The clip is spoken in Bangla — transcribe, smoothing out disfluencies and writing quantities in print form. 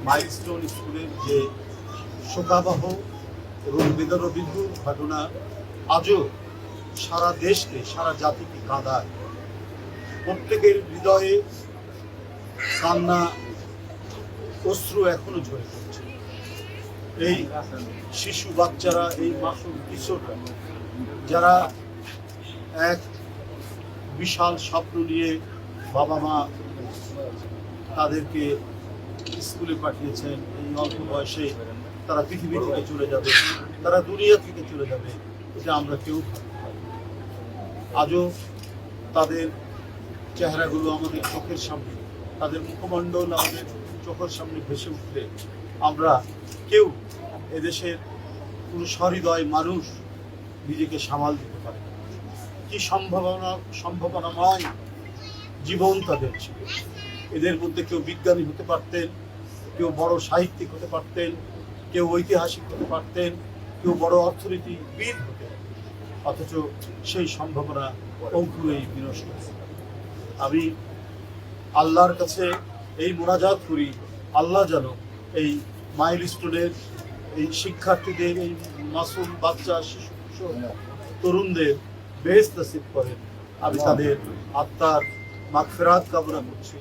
মাইলস্টোন স্কুলের যে শোকাবহ এবং বেদরবিন্দু ঘটনা আজও সারা দেশকে, সারা জাতিকে কাঁদায়। প্রত্যেকের হৃদয়ে কান্না, অশ্রু এখনো ঝরে পড়ছে। এই শিশু বাচ্চারা, এই মাসুম কিশোররা, যারা এক বিশাল স্বপ্ন নিয়ে বাবা মা তাদেরকে স্কুলে পাঠিয়েছেন, এই অল্প বয়সে তারা পৃথিবী থেকে চলে যাবে, তারা দুনিয়া থেকে চলে যাবে, এটা আমরা কেউ ভাবতে পারি না। আজও তাদের চেহারাগুলো আমাদের চোখের সামনে, তাদের মুখমণ্ডল আমাদের চোখের সামনে ভেসে উঠলে আমরা কেউ এদেশের কোনো সহৃদয় মানুষ নিজেকে সামাল দিতে পারে না। কি সম্ভাবনাময় জীবন তাদের ছিল। এদের মধ্যে কেউ বিজ্ঞানী হতে পারতেন, কেউ বড় সাহিত্যিক হতে পারতেন, কেউ ঐতিহাসিক হতে পারতেন, কেউ বড় অর্থনীতিবিদ হতে, অথচ সেই সম্ভাবনা অঙ্কুরেই বিনষ্ট হয়েছে। আমি আল্লাহর কাছে এই মোনাজাত করি, আল্লাহ যেন এই মাইলস্টোনের এই শিক্ষার্থীদের, এই মাসুম বাচ্চা, শিশু কিশোর, তরুণদের বেহেশত নসিব করেন। আমি তাদের আত্মার মাগফিরাত কামনা করছি।